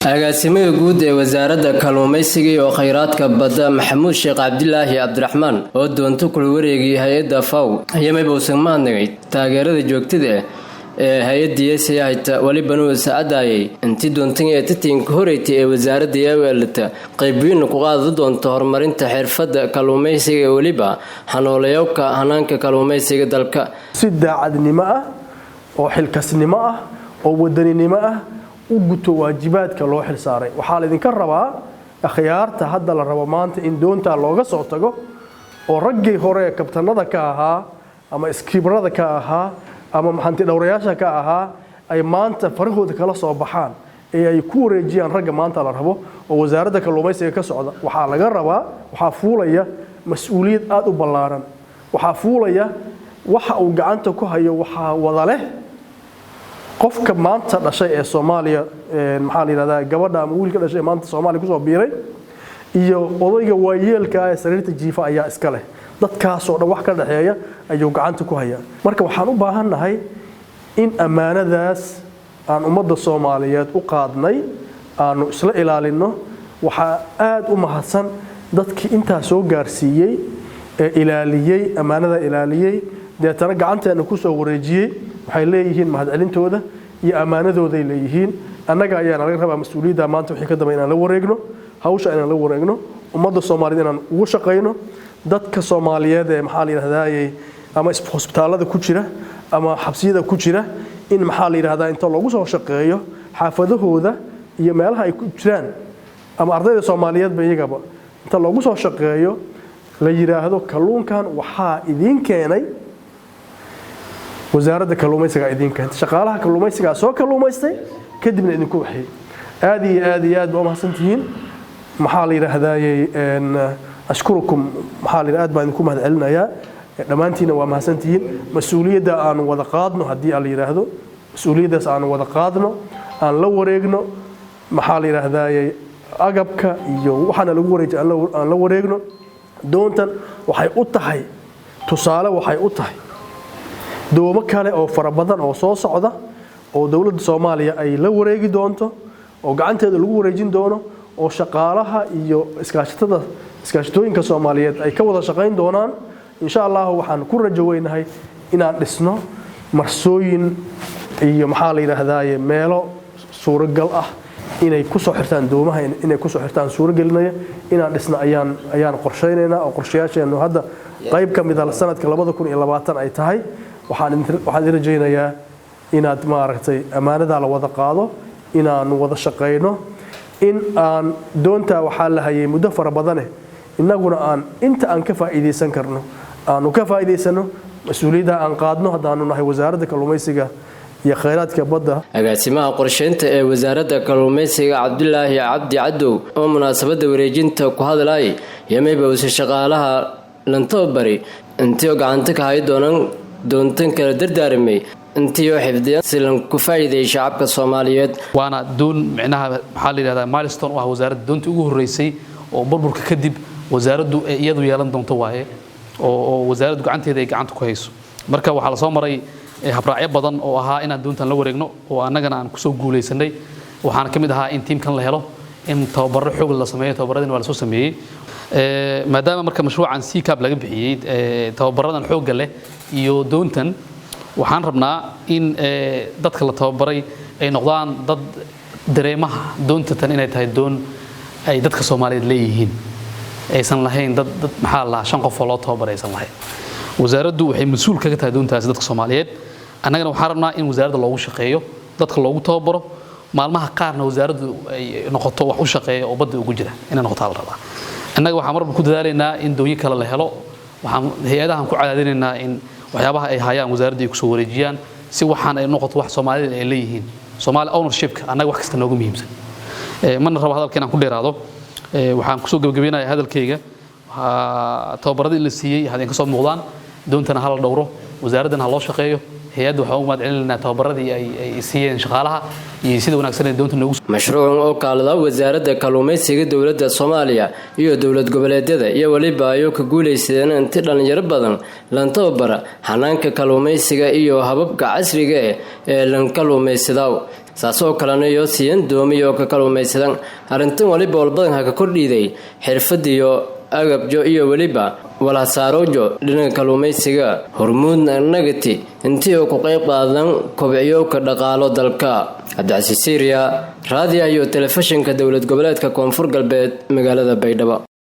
agaasimaha guud ee wasaaradda kalluumaysiga iyo kheyraadka badda Maxamuud Sheekh Cabdilaahi Cabdiraxmaan oo doonto kula wareegay hay'adda FAO ayaa maybowsan maadnagay taageerada joogtada ee hay'addiisa hay'adda waliba noo saacadayay intii doontan ee titinka horeeyay ee wasaaradda yeelata qaybiin ku qaadi doonto horumarinta xirfadda kalluumaysiga ee waliba hanooleyowka hanaanka kalluumaysiga dalka si daacadnimo ah oo xilkasnimo ah oo wadaninimo ah u guto waajibaadka loo xil saaray waxa la idinka rabaa akhyaarta hadda la rabo maanta in doonta looga soo tago oo raggii hore kabtanada ka ahaa ama iskibrada ka ahaa ama maxanti dhawrayaasha ka ahaa ay maanta farahooda kala soo baxaan ee ay ku wareejiyaan ragga maanta la rabo oo wasaaradda kalluumaysiga ka socda waxa laga rabaa waxa fuulaya mas'uuliyad aad u ballaaran waxa fuulaya waxa uu gacanta ku hayo waxa wada leh qofka maanta dhashay ee Soomaaliya maxaa la yiraahdaa gabadha ama wiilka dhashay maanta Soomaaliya ku soo biiray iyo odayga waayeelka ee sariirta jiifa ayaa iska leh dadkaas oo dhan wax ka dhaxeeya ayuu gacanta ku hayaa marka waxaan u baahanahay in amaanadaas aan ummadda Soomaaliyeed u qaadnay aanu isla ilaalino waxa aad u mahadsan dadkii inta soo gaarsiiyay ee ilaaliyay amaanada ilaaliyay deetana gacanteena ku soo wareejiyay waxay leeyihiin mahadcelintooda iyo amaanadooda ay leeyihiin annaga ayaa laga rabaa mas'uuliyadda maanta wixii ka dambeeyay inaan la wareegno hawsha inaan la wareegno ummadda Soomaaliyeed inaan ugu shaqeyno dadka Soomaaliyeed ee maxaa la yiraahdaa ama isbitaalada ku jira ama xabsiyada ku jira in maxaa la yiraahdaa inta lagu soo shaqeeyo xaafadahooda iyo meelaha ay ku jiraan ama ardayda Soomaaliyeed bayagaba inta lagu soo shaqeeyo la yiraahdo kalluunkan waxa idin keenay wasaaradda kalluumaysiga idin keentay shaqaalaha kalluumaysiga soo kalluumaystay kadibna idinku waxay aad ba mahadsantihiin maxaa la yiraahdaa ashkurukum maxaa la yiraahdaa baan idinku mahadcelinayaa dhamaantiina waa mahadsantihiin mas'uuliyadda aan wada qaadno hadii aan la yiraahdo mas'uuliyaddaas aan wada qaadno aan la wareegno maxaa la yiraahdaa agabka iyo waxana lagu wareejay aan la wareegno doontan waxay u tahay tusaale waxay u tahay doomo kale oo farabadan oo soo socda oo dawladda Soomaaliya ay la wareegi doonto oo gacanteeda lagu wareejin doono oo shaqaalaha iyo iskaashatooyinka Soomaaliyeed ay ka wada shaqeyn doonaan insha Allah waxaan ku rajaynahay inaan dhisno marsooyin iyo maxaa la yiraahdaa meelo suuragal ah inay ku soo xirtaan doomaha inay ku soo xirtaan suuragelinaya inaan dhisno ayaan qorsheynaynaa oo qorshayaasheenu hadda qayb ka mid ah sanadka 2020 ay tahay waxaan rajaynayaa inaad maaragtay amaanada la wada qaado inaan wada shaqeyno in aan doonta waxa la hayay muddo farabadan inaguna aan inta aan ka faa'iideysan karno aanu ka faa'iideysano mas'uuliyadda aan qaadno hadaanu nahay wasaaradda kalluumaysiga iyo kheyraadka badda agaasimaha qorsheynta ee wasaaradda kalluumaysiga Cabdilaahi Cabdi Cadow oo munaasabada wareejinta ku hadlay yamayba uu shaqaalaha lanto bari intii gacanta ka hay doontan kala dardaarmay intii oo xifdiyan si lan ku faa'iideey shacabka Soomaaliyeed waana doon micnaha waxa la yiraahdaa milestone waa wasaaradda doontii ugu horeysay oo burburka kadib wasaaraddu iyadu yeelan doonto waaye oo wasaaraddu gacanteeda ay gacanta ku hayso marka waxa la soo maray habraacyo badan oo ahaa inaan doontan la wareegno oo annagana aan ku soo guuleysanay waxaan kamid ahaa in teamkan la helo in tababarro xoog la sameeyo tababaradina waa la soo sameeyay maadaama marka mashruucan CCAP laga bixiyay tababaradan xoog leh iyo doontan waxaan rabnaa in dadka la tababaray ay noqdaan dad dareemaha doonta tan inay tahay doon ay dadka Soomaaliyeed leeyihiin aysan lahayn dad maxaa la shan qof oo loo tababaraysan lahayn wasaaraddu waxay mas'uul kaga tahay doontaas dadka Soomaaliyeed annagana waxaan rabnaa in wasaaradda loogu shaqeeyo dadka loogu tababaro maalmaha qaarna wasaaraddu ay noqoto wax u shaqeeyo oo badda ugu jira inay noqoto la rabaa annaga waxaan marba ku dadaalaynaa in dooyin kale la helo waxaan hay'adahan ku cadaadinaynaa in waxyaabaha ay hayaan wasaaradda ay ku soo wareejiyaan si waxaan ay noqoto wax Soomaaliyeed ay leeyihiin Soomaali ownership annaga wax kasta noogu muhiimsan man rabo hadalkeen aan ku dheeraado waxaan ku soo gabagabeynayaa hadalkayga tababaradii la siiyay hadeen ka soo muuqdaan doontana hal dhowro wasaaraddan ha loo shaqeeyo hay'adda waxa ugu madcelinayna tababaradii ay siiyeen shaqaalaha iyo sida wanaagsan ee doonta noogu mashruucan oo kaalada wasaaradda kalluumaysiga dawladda Soomaaliya iyo dawlad goboleedyada iyo waliba ay ka guuleysadeen inta dhalinyaro badan lan tababara hanaanka kalluumaysiga iyo hababka casriga ee lan kalluumaysiga saasoo kalena iyo siyan doomiyo ka kalluumaysadan arrintan waliba walbadan ha ka kordhiiday xirfadiyo agabjo iyo waliba walhasaaroojo dhinaca kalluumaysiga hormuudna nagati intii uu ku qayb qaadan kobciyo ka dhaqaalo dalka Cabdicasiis Siiriya raadiyaha iyo telefishinka dowlad goboleedka Koonfur Galbeed magaalada Baydhabo.